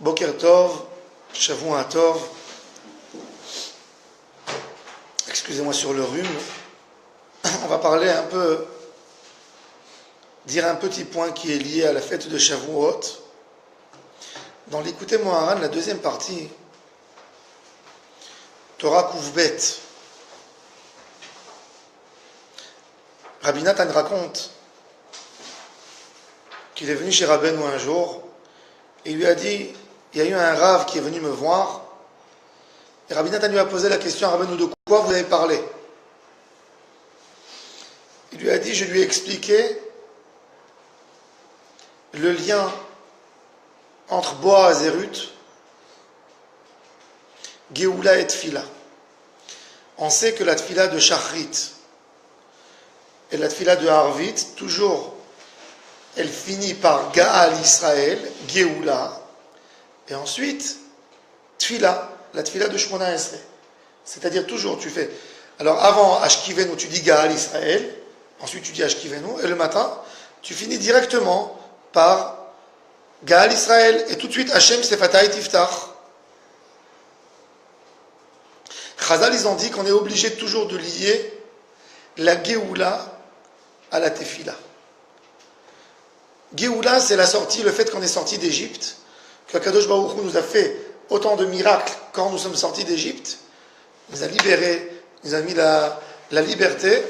Boker Tov, Shavua Tov. Excusez-moi sur le rhume. On va parler un peu, dire un petit point qui est lié à la fête de Shavuot. Dans l'Écoutez Moharan, la deuxième partie, Torah Kouvbet. Rabbi Nathan raconte qu'il est venu chez Rabbeinu un jour et il lui a dit, il y a eu un rave qui est venu me voir et Rabbi Nathan lui a posé la question à Rabbeinu, de quoi vous avez parlé? Il lui a dit, je lui ai expliqué le lien entre Boaz et Ruth, Géoula et Tfila. On sait que la Tfila de Shachrit et la Tfila de Harvit, toujours, elle finit par Gaal Israël, Géoula, et ensuite Tfila, la Tfila de Shmona Esrei. C'est-à-dire toujours, tu fais. Alors avant Ashkivenu, tu dis Gaal Israël, ensuite tu dis Ashkivenu, et le matin, tu finis directement par Gaal Israël, et tout de suite Hashem Sefatai Tiftach. Chazal, ils ont dit qu'on est obligé toujours de lier la Géoula à la Tefila. Géoula, c'est la sortie, le fait qu'on est sorti d'Égypte, que Kadosh Baruch Hu nous a fait autant de miracles quand nous sommes sortis d'Égypte, nous a libérés, nous a mis la liberté.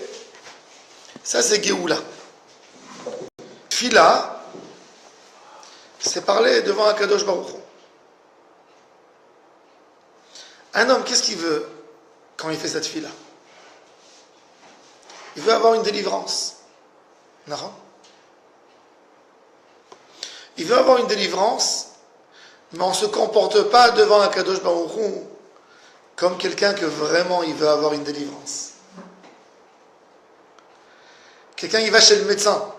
Ça, c'est Géoula. Tefila, c'est parler devant un Kadosh Baruch Hu. Un homme, qu'est-ce qu'il veut quand il fait cette Tefila? Il veut avoir une délivrance. Non. Il veut avoir une délivrance, mais on ne se comporte pas devant un Kadosh Baruch Hu comme quelqu'un que vraiment il veut avoir une délivrance. Quelqu'un, il va chez le médecin.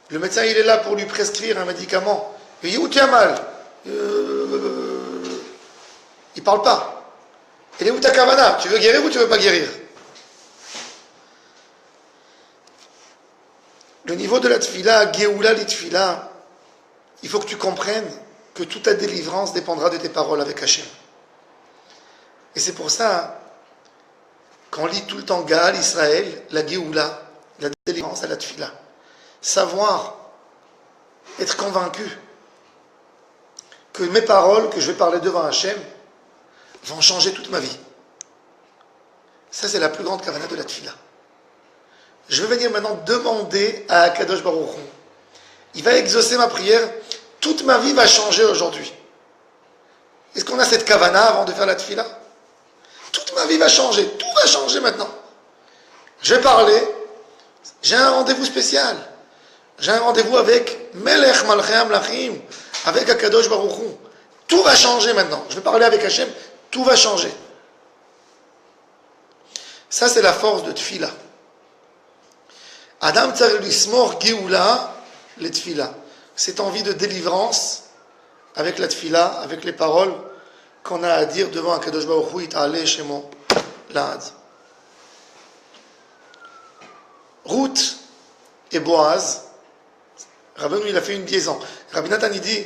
Le médecin, il est là pour lui prescrire un médicament. Il dit, où tu as mal? Il ne parle pas. Il est où ta kavana? Tu veux guérir ou tu ne veux pas guérir? Le niveau de la tefila, Géoula li tefila, il faut que tu comprennes que toute ta délivrance dépendra de tes paroles avec Hachem. Et c'est pour ça qu'on lit tout le temps Gaal Israël, la Géoula, la délivrance à la tefila. Savoir, être convaincu que mes paroles que je vais parler devant Hachem vont changer toute ma vie. Ça, c'est la plus grande kavana de la tefila. Je vais venir maintenant demander à Kadosh Baruch Hu. Il va exaucer ma prière. Toute ma vie va changer aujourd'hui. Est-ce qu'on a cette kavana avant de faire la tefila? Toute ma vie va changer. Tout va changer maintenant. Je vais parler. J'ai un rendez-vous spécial. J'ai un rendez-vous avec Melech Malchei Amlachim, avec Akadosh Baruch Hu. Tout va changer maintenant. Je vais parler avec Hachem. Tout va changer. Ça, c'est la force de tefila. Adam tzarich lismor Géoula le tefila. Cette envie de délivrance avec la tefila, avec les paroles qu'on a à dire devant Akadosh Baruch Hu, It'aleh Shemo Lahad. Ruth et Boaz, Rabbeinu, il a fait une liaison. Rabbi Nathan, il dit,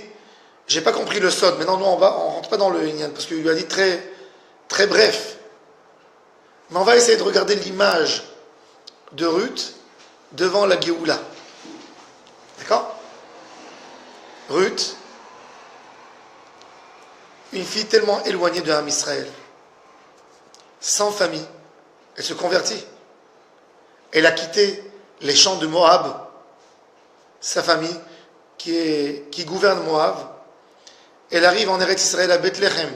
j'ai pas compris le sod. Maintenant, nous, on rentre pas dans le Inyan, parce qu'il lui a dit très, très bref. Mais on va essayer de regarder l'image de Ruth devant la Géoula. D'accord? Ruth, une fille tellement éloignée de Ham Israël, sans famille, elle se convertit. Elle a quitté les champs de Moab, sa famille qui gouverne Moab. Elle arrive en Eretz Israël à Bethléem.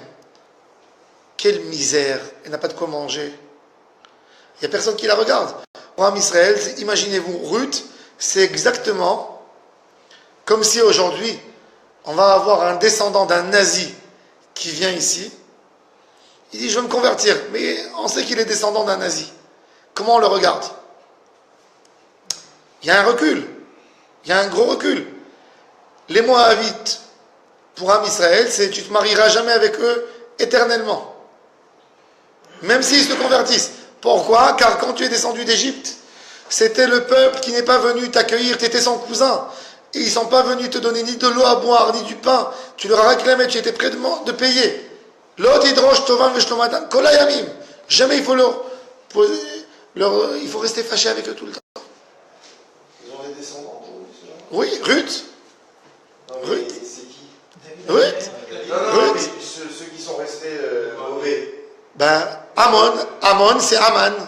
Quelle misère, elle n'a pas de quoi manger. Il n'y a personne qui la regarde. Pour Ham Israël, imaginez-vous, Ruth, c'est exactement comme si aujourd'hui, on va avoir un descendant d'un nazi qui vient ici. Il dit, je veux me convertir, mais on sait qu'il est descendant d'un nazi. Comment on le regarde? Il y a un recul. Il y a un gros recul. Les Moabites, pour Ham Israël, c'est tu te marieras jamais avec eux éternellement. Même s'ils se convertissent. Pourquoi? Car quand tu es descendu d'Égypte, c'était le peuple qui n'est pas venu t'accueillir, tu étais son cousin. Et ils ne sont pas venus te donner ni de l'eau à boire, ni du pain. Tu leur as réclamé, tu étais prêt de payer. L'autre hydroge tovan veshlomadam kolayamim. Jamais il faut il faut rester fâché avec eux tout le temps. Ils ont des descendants aujourd'hui, c'est vrai? Oui, Ruth. Non, Ruth. c'est qui? Ruth. Non, mais ceux qui sont restés mauvais. Ben, Ammon, c'est Aman.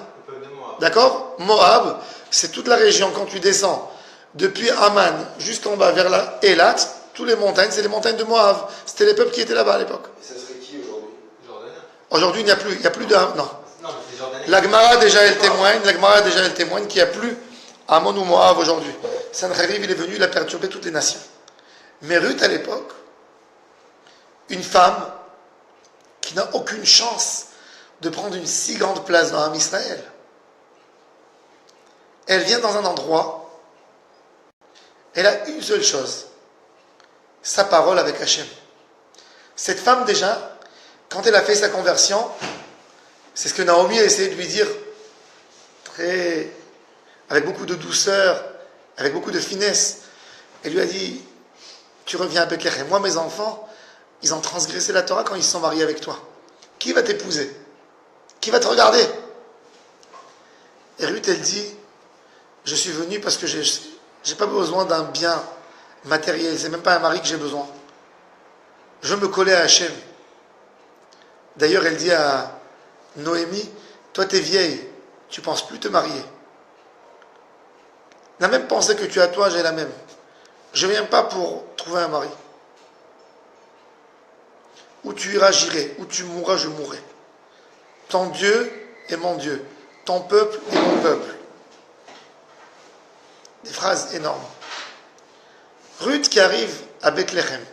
D'accord? Moab, c'est toute la région. Quand tu descends depuis Amman jusqu'en bas vers la Eilat, toutes les montagnes, c'est les montagnes de Moab. C'était les peuples qui étaient là-bas à l'époque. Et ça serait qui aujourd'hui? Aujourd'hui, il n'y a plus de... Non. Non, mais c'est Jordanais. La Gemara déjà elle témoigne qu'il n'y a plus Ammon ou Moab aujourd'hui. Sancheriv, il est venu, il a perturbé toutes les nations. Mais Ruth, à l'époque, une femme qui n'a aucune chance de prendre une si grande place dans l'Am Israël. Elle vient dans un endroit, elle a une seule chose, sa parole avec Hachem. Cette femme déjà, quand elle a fait sa conversion, c'est ce que Naomi a essayé de lui dire, avec beaucoup de douceur, avec beaucoup de finesse. Elle lui a dit, tu reviens à Bethléem. Moi, mes enfants, ils ont transgressé la Torah quand ils se sont mariés avec toi. Qui va t'épouser? Qui va te regarder? Et Ruth, elle dit, je suis venue parce que j'ai pas besoin d'un bien matériel, c'est même pas un mari que j'ai besoin. Je veux me coller à Hachem. D'ailleurs, elle dit à Noémie, toi t'es vieille, tu penses plus te marier. La même pensée que tu as toi, j'ai la même. Je viens pas pour trouver un mari. Où tu iras, j'irai. Où tu mourras, je mourrai. Ton Dieu est mon Dieu. Ton peuple est mon peuple. Des phrases énormes. Ruth qui arrive à Bethléem.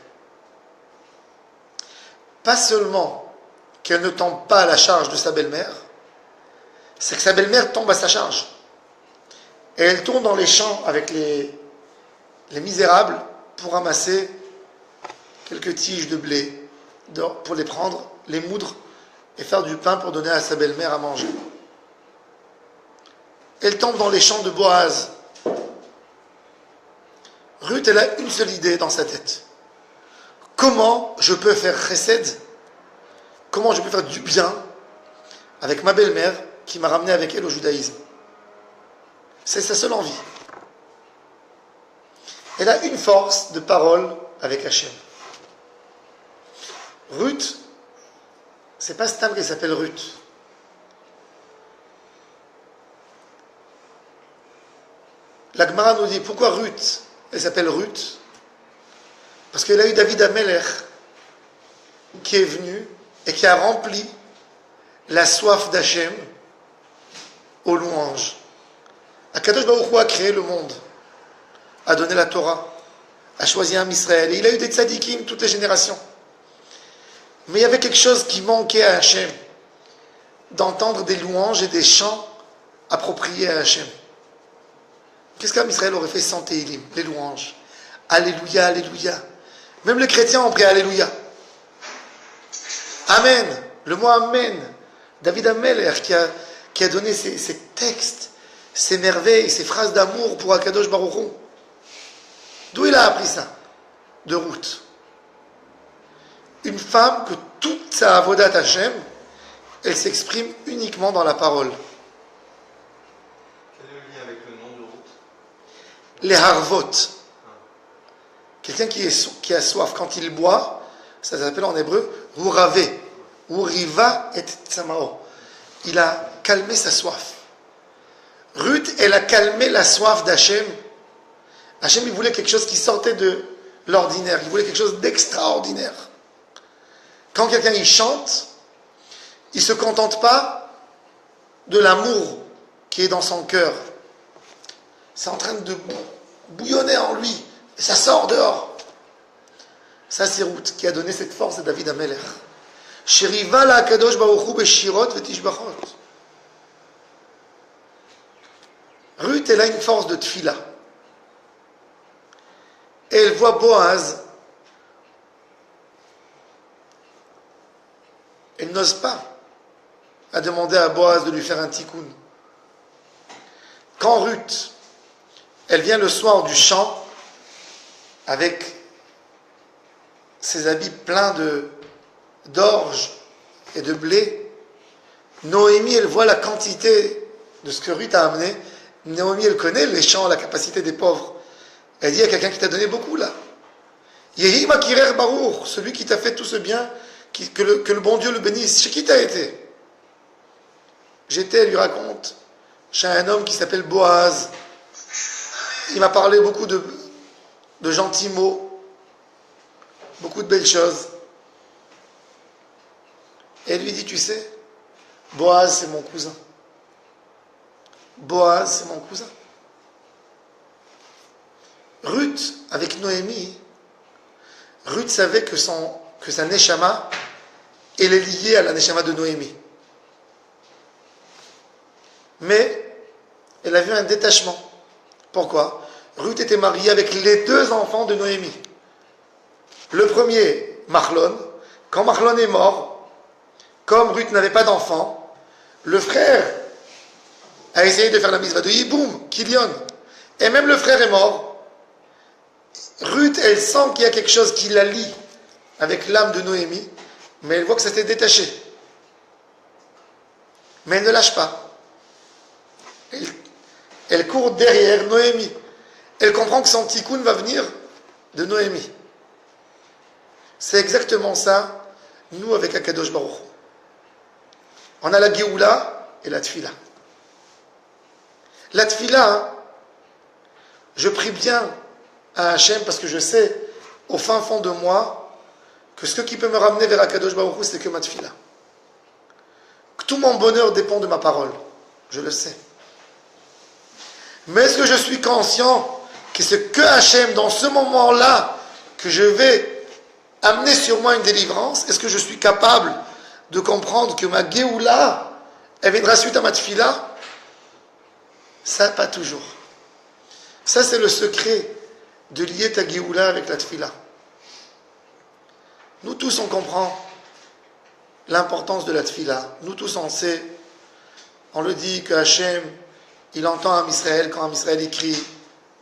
Pas seulement qu'elle ne tombe pas à la charge de sa belle-mère, c'est que sa belle-mère tombe à sa charge. Et elle tourne dans les champs avec les misérables pour ramasser quelques tiges de blé, pour les prendre, les moudre et faire du pain pour donner à sa belle-mère à manger. Elle tombe dans les champs de Boaz. Ruth, elle a une seule idée dans sa tête. Comment je peux faire chesed? Comment je peux faire du bien avec ma belle-mère qui m'a ramené avec elle au judaïsme? C'est sa seule envie. Elle a une force de parole avec Hachem. Ruth, c'est pas Stam qui s'appelle Ruth. La Gemara nous dit pourquoi Ruth, elle s'appelle Ruth? Parce qu'elle a eu David Amelech qui est venu et qui a rempli la soif d'Hachem aux louanges. Akadosh Baruch Hu a créé le monde, a donné la Torah, a choisi un Israël et il a eu des tzadikim toutes les générations. Mais il y avait quelque chose qui manquait à Hachem, d'entendre des louanges et des chants appropriés à Hachem. Qu'est-ce qu'un Israël aurait fait sans Tehillim? Les louanges. Alléluia, Alléluia. Même les chrétiens ont pris Alléluia. Amen. Le mot Amen. David Ameller qui a donné ces textes, ces merveilles, ces phrases d'amour pour Akadosh Baruch Hu. D'où il a appris ça? De Ruth. Une femme que toute sa avodat Hashem, elle s'exprime uniquement dans la parole. Quel est le lien avec le nom de Ruth? Les harvot. Quelqu'un qui a soif, quand il boit, ça s'appelle en hébreu Uravé. Uriva et Tsamao. Il a calmé sa soif. Ruth, elle a calmé la soif d'Hachem. Hachem, il voulait quelque chose qui sortait de l'ordinaire. Il voulait quelque chose d'extraordinaire. Quand quelqu'un il chante, il ne se contente pas de l'amour qui est dans son cœur. C'est en train de bouillonner en lui. Et ça sort dehors. Ça, c'est Ruth qui a donné cette force à David Amelech. Sheriva la Kadosh Baruch Hu beshirot vetishbachot. Ruth, elle a une force de tfila. Et elle voit Boaz. Elle n'ose pas à demander à Boaz de lui faire un tikkun. Quand Ruth, elle vient le soir du champ avec ses habits pleins d'orge et de blé, Noémie, elle voit la quantité de ce que Ruth a amené. Noémie, elle connaît les champs, la capacité des pauvres. Elle dit, il y a quelqu'un qui t'a donné beaucoup là. Yehi Makirer Baruch, celui qui t'a fait tout ce bien, que le bon Dieu le bénisse. Chez qui t'as été? J'étais, elle lui raconte, chez un homme qui s'appelle Boaz. Il m'a parlé beaucoup de gentils mots, beaucoup de belles choses. Et elle lui dit, tu sais, Boaz, c'est mon cousin. Boaz, c'est mon cousin. Ruth, avec Noémie, Ruth savait que sa Neshama, elle est liée à la Neshama de Noémie. Mais, elle a vu un détachement. Pourquoi? Ruth était mariée avec les deux enfants de Noémie. Le premier, Mahlon. Quand Mahlon est mort, comme Ruth n'avait pas d'enfant, le frère a essayé de faire la mitzvah de Yiboum, Kilion. Et même le frère est mort. Ruth, elle sent qu'il y a quelque chose qui la lie avec l'âme de Noémie, mais elle voit que ça s'est détaché. Mais elle ne lâche pas. Elle court derrière Noémie. Elle comprend que son tikkun va venir de Noémie. C'est exactement ça, nous, avec Akadosh Baruch Hu. On a la Géoula et la Tfila. La Tfila, je prie bien à Hachem parce que je sais, au fin fond de moi, que ce qui peut me ramener vers Akadosh Baruch Hu, c'est que ma Tfila. Que tout mon bonheur dépend de ma parole. Je le sais. Mais est-ce que je suis conscient que c'est que Hachem, dans ce moment-là, que je vais amener sur moi une délivrance? Est-ce que je suis capable de comprendre que ma Géoula, elle viendra suite à ma Tfila? Ça, pas toujours. Ça, c'est le secret de lier ta Géoula avec la Tfila. Nous tous, on comprend l'importance de la Tfila. Nous tous, on sait, on le dit que Hachem, il entend Am Israël quand Am Israël écrit,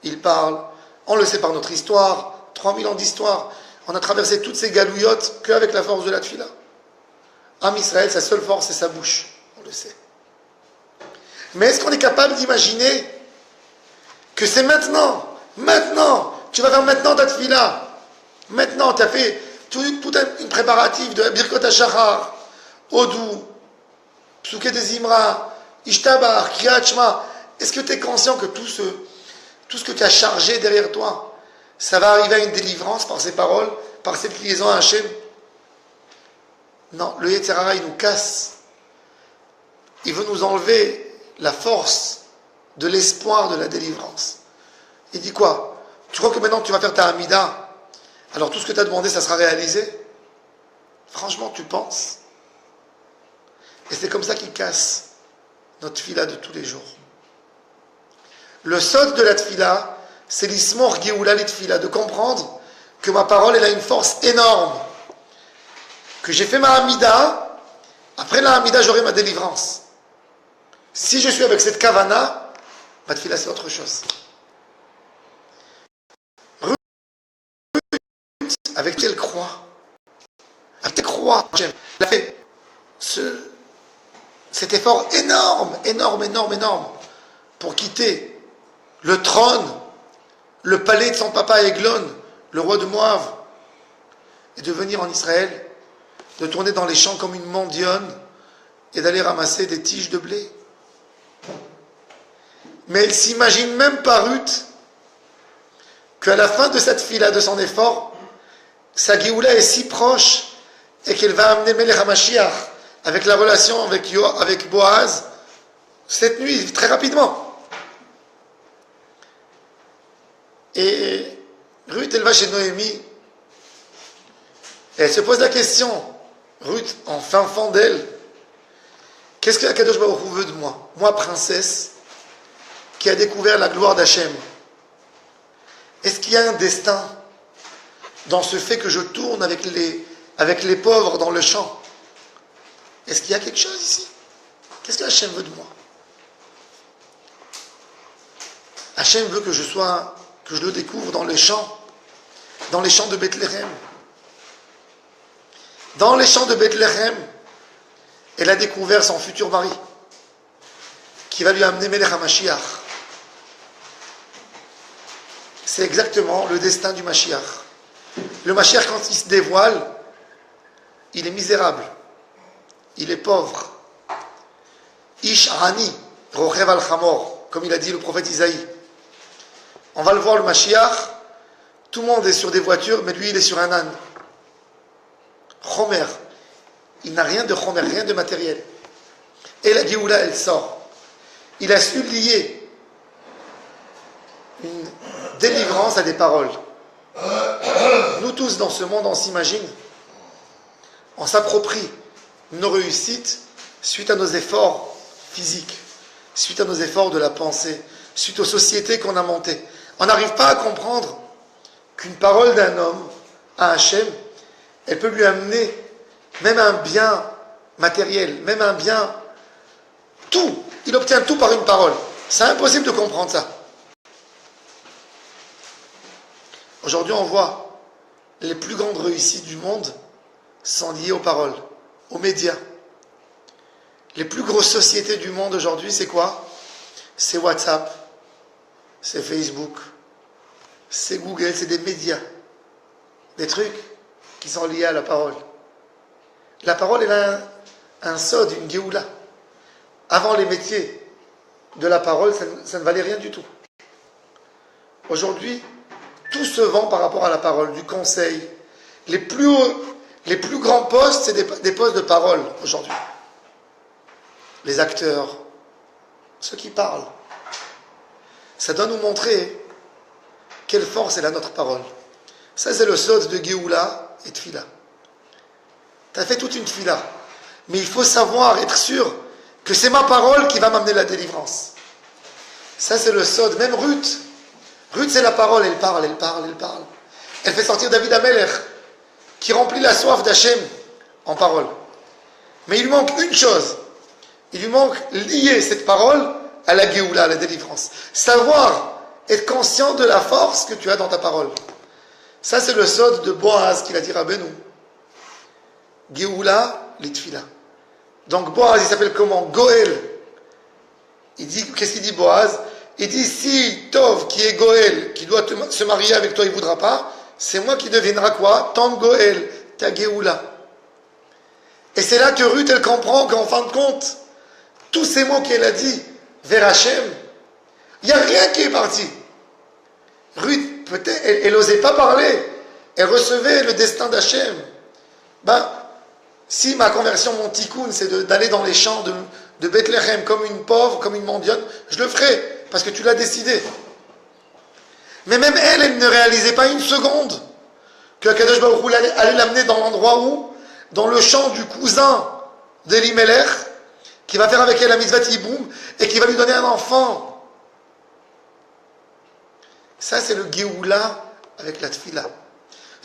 il parle. On le sait par notre histoire, 3000 ans d'histoire. On a traversé toutes ces galouillottes qu'avec la force de la Tfila. Am Israël, sa seule force, c'est sa bouche. On le sait. Mais est-ce qu'on est capable d'imaginer que c'est maintenant, tu vas faire maintenant ta Tfila. Maintenant, tu as fait tout un préparatif de Birkot HaShachar, Odou, Psuké des Imra, Ishtabar, Kriyat Shema. Est-ce que tu es conscient que tout ce que tu as chargé derrière toi, ça va arriver à une délivrance par ces paroles, par cette liaison à Hachem? Non, le Yetzer Hara, il nous casse. Il veut nous enlever la force de l'espoir de la délivrance. Il dit quoi? Tu crois que maintenant tu vas faire ta Hamida, alors tout ce que tu as demandé, ça sera réalisé? Franchement, tu penses? Et c'est comme ça qu'il casse notre Tfila de tous les jours. Le sod de la Tfila, c'est l'ismor Géoula l'Tfila, de comprendre que ma parole, elle a une force énorme. Que j'ai fait ma Hamida, après la Hamida, j'aurai ma délivrance. Si je suis avec cette Kavana, ma Tfila, c'est autre chose. Ruth, avec qui elle croit, avec qui elle croit, elle a fait cet effort énorme, pour quitter le trône, le palais de son papa Eglon, le roi de Moab, et de venir en Israël, de tourner dans les champs comme une mondionne et d'aller ramasser des tiges de blé. Mais elle s'imagine même pas, Ruth, qu'à la fin de cette fila, de son effort, sa Géoula est si proche et qu'elle va amener Melech HaMashiach avec la relation avec Boaz cette nuit, très rapidement. Et Ruth, elle va chez Noémie et elle se pose la question, Ruth, en fin fond d'elle, qu'est-ce que Akadosh Baruch Hu veut de moi? Moi, princesse, qui a découvert la gloire d'Hachem. Est-ce qu'il y a un destin dans ce fait que je tourne avec les pauvres dans le champ? Est-ce qu'il y a quelque chose ici? Qu'est-ce que Hachem veut de moi? Hachem veut que je le découvre dans les champs de Bethléem. Dans les champs de Bethléem, elle a découvert son futur mari, qui va lui amener Melech HaMashiach. C'est exactement le destin du Mashiach. Le Mashiach, quand il se dévoile, il est misérable, il est pauvre. Ish Ani, Rochev al-Chamor, comme il a dit le prophète Isaïe. On va le voir, le Mashiach, tout le monde est sur des voitures, mais lui, il est sur un âne. Chomer, il n'a rien de Chomer, rien de matériel. Et la Géoula, elle sort. Il a su lier une délivrance à des paroles. Nous tous, dans ce monde, on s'imagine, on s'approprie nos réussites suite à nos efforts physiques, suite à nos efforts de la pensée, suite aux sociétés qu'on a montées. On n'arrive pas à comprendre qu'une parole d'un homme à Hachem, elle peut lui amener même un bien matériel, même un bien, tout. Il obtient tout par une parole. C'est impossible de comprendre ça. Aujourd'hui, on voit les plus grandes réussites du monde sont liées aux paroles, aux médias. Les plus grosses sociétés du monde aujourd'hui, c'est quoi? C'est WhatsApp, c'est Facebook, c'est Google, c'est des médias. Des trucs qui sont liés à la parole. La parole, elle a un sod, une géoula. Avant les métiers de la parole, ça ne valait rien du tout. Aujourd'hui, tout se vend par rapport à la parole, du conseil. Les plus grands postes, c'est des postes de parole aujourd'hui. Les acteurs, ceux qui parlent. Ça doit nous montrer quelle force est la notre parole. Ça, c'est le sod de Géoula et de Tfila. Tu as fait toute une Tfila. Mais il faut savoir, être sûr que c'est ma parole qui va m'amener la délivrance. Ça, c'est le sod. Même Ruth. Ruth, c'est la parole. Elle parle, elle parle, elle parle. Elle fait sortir David Amelech, qui remplit la soif d'Hachem en parole. Mais il lui manque une chose. Il lui manque lier cette parole à la Géoula, à la délivrance. Savoir être conscient de la force que tu as dans ta parole. Ça, c'est le sod de Boaz qu'il a dit Rabbeinu. Géoula, l'itfila. Donc Boaz, il s'appelle comment? Goël. Il dit, qu'est-ce qu'il dit Boaz? Il dit, si Tov, qui est Goël, qui doit se marier avec toi, il ne voudra pas, c'est moi qui deviendra quoi? Tant Goël, ta Géoula. Et c'est là que Ruth, elle comprend qu'en fin de compte, tous ces mots qu'elle a dit vers Hachem, il n'y a rien qui est parti. Ruth, peut-être, elle n'osait pas parler. Elle recevait le destin d'Hachem. Si ma conversion, mon tikkun, c'est d'aller dans les champs de Bethléem comme une pauvre, comme une mendiante, je le ferai, parce que tu l'as décidé. Mais même elle ne réalisait pas une seconde que Kadosh Baruch Hu allait l'amener dans l'endroit où, dans le champ du cousin d'Elimelech, qui va faire avec elle la mitzvah Yiboum, et qui va lui donner un enfant. Ça, c'est le Géoula avec la Tfila.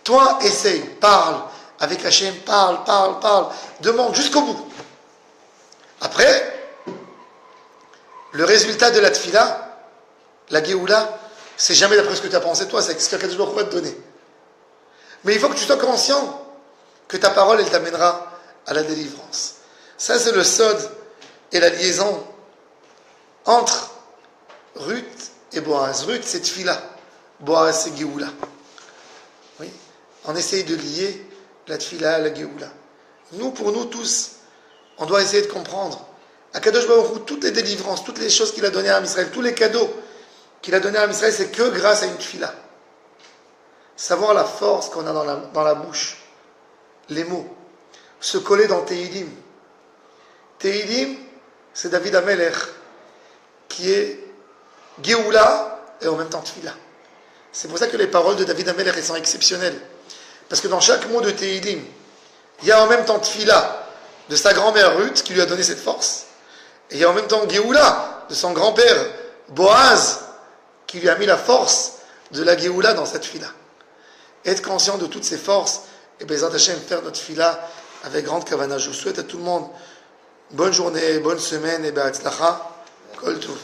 Toi, essaye, parle avec Hachem, parle, demande jusqu'au bout. Après, le résultat de la Tfila, la Géoula, c'est jamais d'après ce que tu as pensé toi, c'est ce que Kadosh Baruch Hu va te donner. Mais il faut que tu sois conscient que ta parole, elle t'amènera à la délivrance. Ça, c'est le sod et la liaison entre Ruth et Boaz. Ruth, c'est Tfila. Boaz, c'est Géoula. Oui. On essaye de lier la Tfila à la Géoula. Nous, pour nous tous, on doit essayer de comprendre. À Kadosh Baruch Hu, toutes les délivrances, toutes les choses qu'il a données à Israël, tous les cadeaux qu'il a donnés à Israël, c'est que grâce à une Tfila. Savoir la force qu'on a dans la bouche, les mots, se coller dans Tehillim. Tehillim, c'est David Amelech, qui est Géoula et en même temps Tfila. C'est pour ça que les paroles de David Amelech sont exceptionnelles. Parce que dans chaque mot de Tehillim, il y a en même temps Tfila de sa grand-mère Ruth, qui lui a donné cette force, et il y a en même temps Géoula de son grand-père Boaz, qui lui a mis la force de la Géoula dans cette Tfila. Être conscient de toutes ces forces, et Bezrat Hashem, faire notre Tfila avec grande kavana. Je vous souhaite à tout le monde bonne journée, bonne semaine, et Be'atzlacha, Kol Tov.